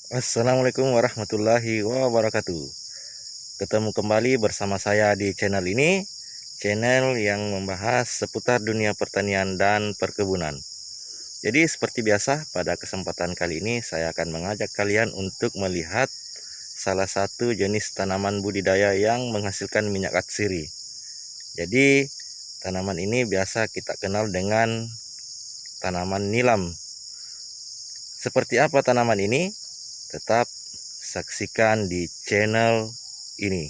Assalamualaikum warahmatullahi wabarakatuh. Ketemu kembali bersama saya di channel ini, channel yang membahas seputar dunia pertanian dan perkebunan. Jadi seperti biasa, pada kesempatan kali ini saya akan mengajak kalian untuk melihat salah satu jenis tanaman budidaya yang menghasilkan minyak atsiri. Jadi tanaman ini biasa kita kenal dengan tanaman nilam. Seperti apa tanaman ini? Tetap saksikan di channel ini.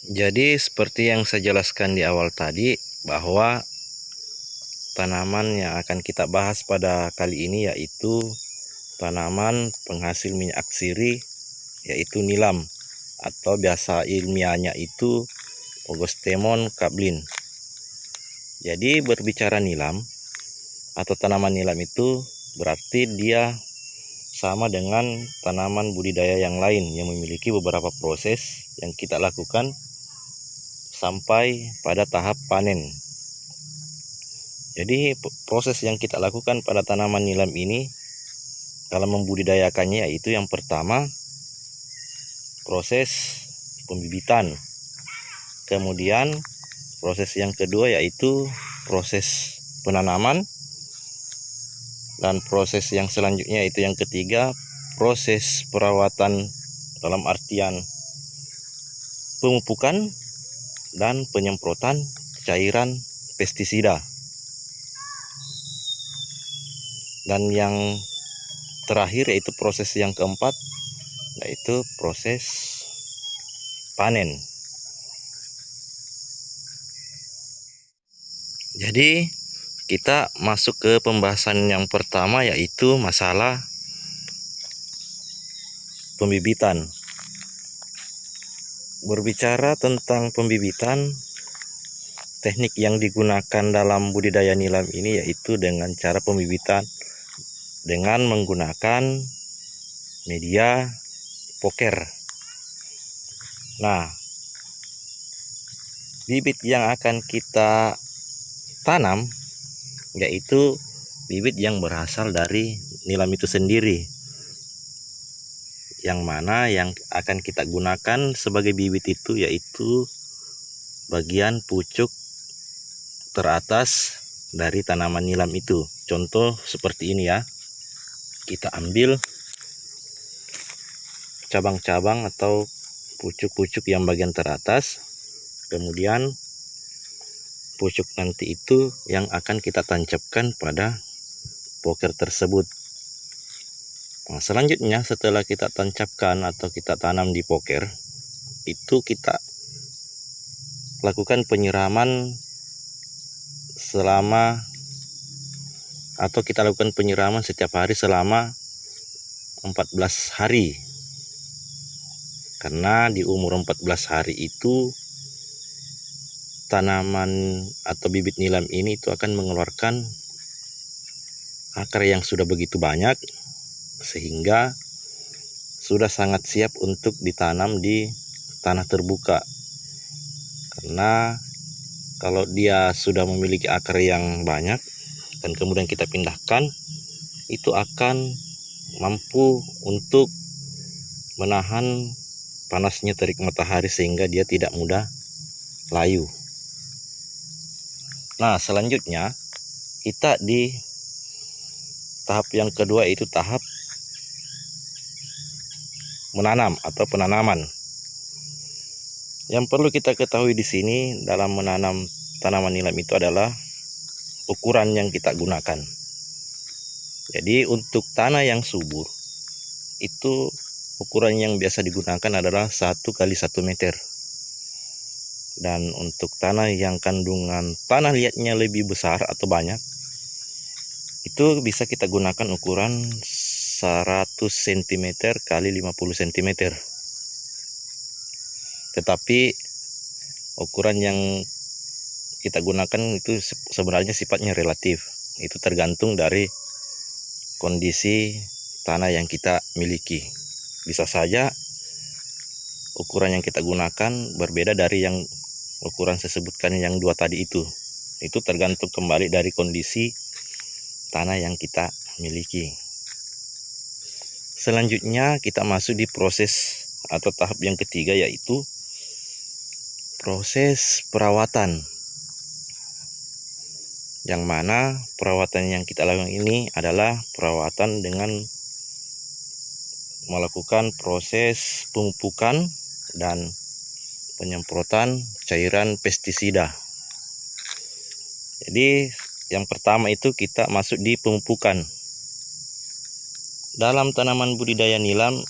Jadi seperti yang saya jelaskan di awal tadi, bahwa tanaman yang akan kita bahas pada kali ini yaitu tanaman penghasil minyak atsiri, yaitu nilam, atau biasa ilmiahnya itu Ogostemon cablin. Jadi berbicara nilam atau tanaman nilam itu berarti dia sama dengan tanaman budidaya yang lain yang memiliki beberapa proses yang kita lakukan sampai pada tahap panen. Jadi proses yang kita lakukan pada tanaman nilam ini dalam membudidayakannya yaitu yang pertama proses pembibitan. Kemudian proses yang kedua yaitu proses penanaman. Dan proses yang selanjutnya itu yang ketiga, proses perawatan dalam artian pemupukan dan penyemprotan cairan pestisida. Dan yang terakhir yaitu proses yang keempat, yaitu proses panen. Jadi kita masuk ke pembahasan yang pertama yaitu masalah pembibitan. Berbicara tentang pembibitan, teknik yang digunakan dalam budidaya nilam ini yaitu dengan cara pembibitan dengan menggunakan media poker. Nah, bibit yang akan kita tanam yaitu bibit yang berasal dari nilam itu sendiri, yang mana yang akan kita gunakan sebagai bibit itu yaitu bagian pucuk teratas dari tanaman nilam itu. Contoh seperti ini ya, kita ambil cabang-cabang atau pucuk-pucuk yang bagian teratas, kemudian pucuk nanti itu yang akan kita tancapkan pada poker tersebut. Nah, selanjutnya setelah kita tancapkan atau kita tanam di poker, itu kita lakukan penyiraman setiap hari selama 14 hari. Karena di umur 14 hari itu tanaman atau bibit nilam ini itu akan mengeluarkan akar yang sudah begitu banyak sehingga sudah sangat siap untuk ditanam di tanah terbuka. Karena kalau dia sudah memiliki akar yang banyak dan kemudian kita pindahkan, itu akan mampu untuk menahan panasnya terik matahari sehingga dia tidak mudah layu. Nah, selanjutnya kita di tahap yang kedua yaitu tahap menanam atau penanaman. Yang perlu kita ketahui di sini dalam menanam tanaman nilam itu adalah ukuran yang kita gunakan. Jadi untuk tanah yang subur itu ukuran yang biasa digunakan adalah 1 kali 1 meter. Dan untuk tanah yang kandungan tanah liatnya lebih besar atau banyak, itu bisa kita gunakan ukuran 100 cm kali 50 cm. Tetapi ukuran yang kita gunakan itu sebenarnya sifatnya relatif. Itu tergantung dari kondisi tanah yang kita miliki. Bisa saja ukuran yang kita gunakan berbeda dari yang ukuran saya sebutkan yang 2 tadi itu. Itu tergantung kembali dari kondisi tanah yang kita miliki. Selanjutnya kita masuk di proses atau tahap yang ketiga, yaitu proses perawatan. Yang mana perawatan yang kita lakukan ini adalah perawatan dengan melakukan proses pemupukan dan penyemprotan cairan pestisida. Jadi yang pertama itu kita masuk di pemupukan. Dalam tanaman budidaya nilam,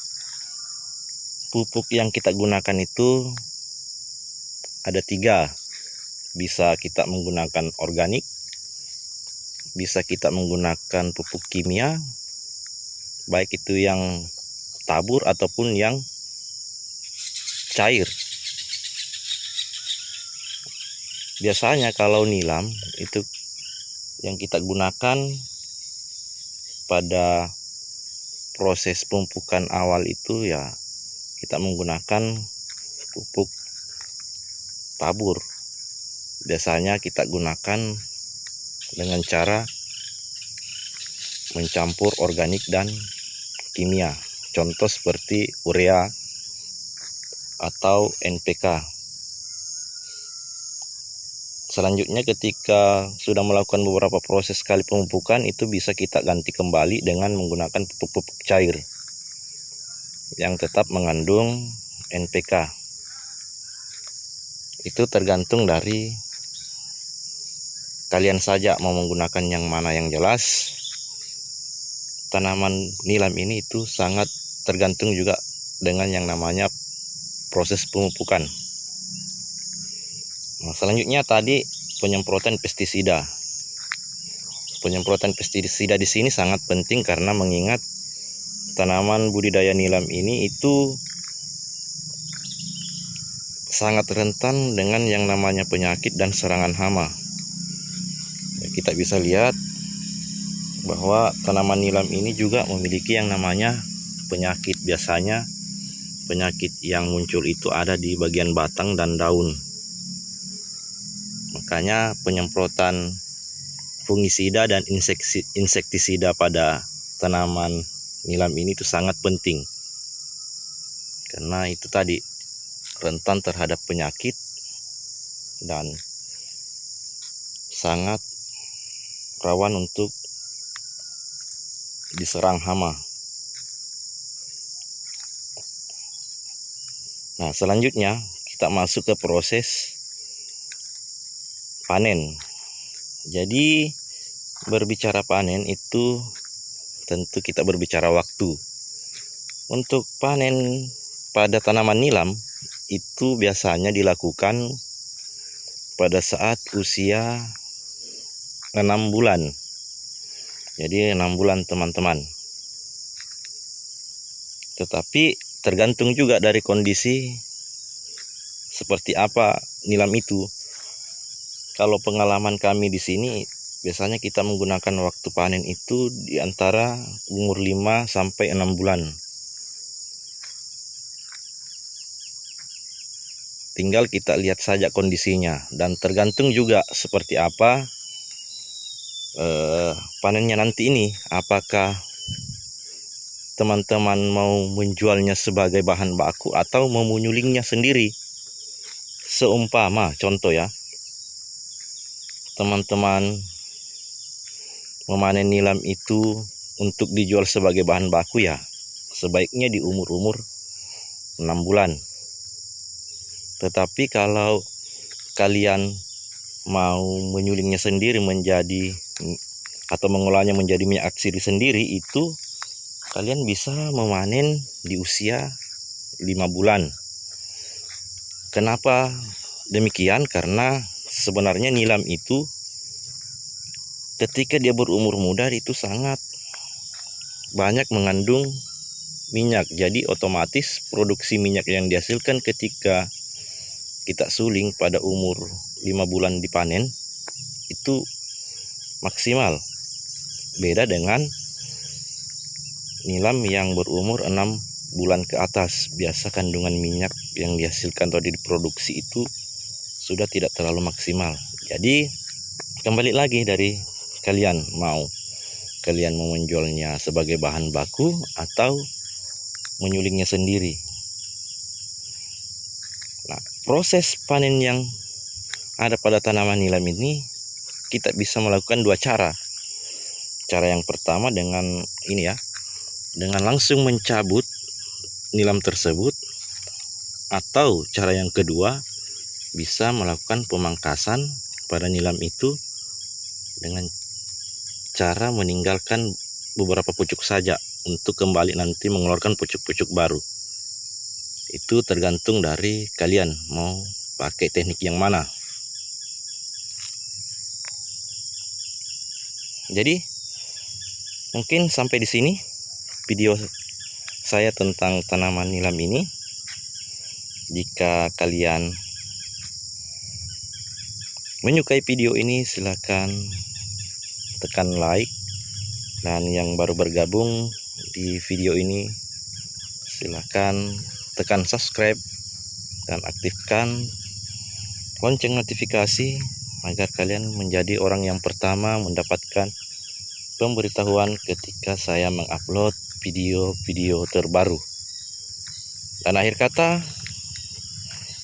pupuk yang kita gunakan itu ada 3. Bisa kita menggunakan organik, bisa kita menggunakan pupuk kimia, baik itu yang tabur ataupun yang cair. Biasanya kalau nilam itu yang kita gunakan pada proses pemupukan awal itu ya kita menggunakan pupuk tabur. Biasanya kita gunakan dengan cara mencampur organik dan kimia. Contoh seperti urea atau NPK. Selanjutnya ketika sudah melakukan beberapa proses kali pemupukan, itu bisa kita ganti kembali dengan menggunakan pupuk-pupuk cair yang tetap mengandung NPK. Itu tergantung dari kalian saja mau menggunakan yang mana yang jelas. Tanaman nilam ini itu sangat tergantung juga dengan yang namanya proses pemupukan. Nah, selanjutnya tadi penyemprotan pestisida. Penyemprotan pestisida di sini sangat penting karena mengingat tanaman budidaya nilam ini itu sangat rentan dengan yang namanya penyakit dan serangan hama. Kita bisa lihat bahwa tanaman nilam ini juga memiliki yang namanya penyakit. Biasanya penyakit yang muncul itu ada di bagian batang dan daun. Makanya penyemprotan fungisida dan insektisida pada tanaman nilam ini itu sangat penting. Karena itu tadi rentan terhadap penyakit dan sangat rawan untuk diserang hama. Nah, selanjutnya kita masuk ke proses panen. Jadi berbicara panen itu tentu kita berbicara waktu. Untuk panen pada tanaman nilam itu biasanya dilakukan pada saat usia 6 bulan. Jadi 6 bulan teman-teman. Tetapi tergantung juga dari kondisi seperti apa nilam itu. Kalau pengalaman kami di sini, biasanya kita menggunakan waktu panen itu di antara umur 5 sampai 6 bulan. Tinggal kita lihat saja kondisinya dan tergantung juga seperti apa panennya nanti ini. Apakah teman-teman mau menjualnya sebagai bahan baku atau mau menyulingnya sendiri. Seumpama contoh ya, teman-teman memanen nilam itu untuk dijual sebagai bahan baku ya sebaiknya di umur-umur 6 bulan. Tetapi kalau kalian mau menyulingnya sendiri menjadi atau mengolahnya menjadi minyak atsiri sendiri, itu kalian bisa memanen di usia 5 bulan. Kenapa demikian? Karena sebenarnya nilam itu ketika dia berumur muda itu sangat banyak mengandung minyak. Jadi otomatis produksi minyak yang dihasilkan ketika kita suling pada umur 5 bulan dipanen itu maksimal. Beda dengan nilam yang berumur 6 bulan ke atas, biasa kandungan minyak yang dihasilkan atau diproduksi itu sudah tidak terlalu maksimal. Jadi kembali lagi dari kalian mau menjualnya sebagai bahan baku atau menyulingnya sendiri. Nah, proses panen yang ada pada tanaman nilam ini kita bisa melakukan dua cara. Cara yang pertama dengan ini ya, dengan langsung mencabut nilam tersebut, atau cara yang kedua bisa melakukan pemangkasan pada nilam itu dengan cara meninggalkan beberapa pucuk saja untuk kembali nanti mengeluarkan pucuk-pucuk baru. Itu tergantung dari kalian mau pakai teknik yang mana. Jadi mungkin sampai di sini video saya tentang tanaman nilam ini. Jika kalian menyukai video ini, silakan tekan like, dan yang baru bergabung di video ini silakan tekan subscribe dan aktifkan lonceng notifikasi agar kalian menjadi orang yang pertama mendapatkan pemberitahuan ketika saya mengupload video-video terbaru. Dan akhir kata,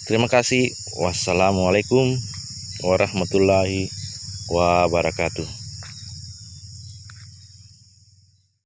terima kasih. Wassalamualaikum warahmatullahi wabarakatuh.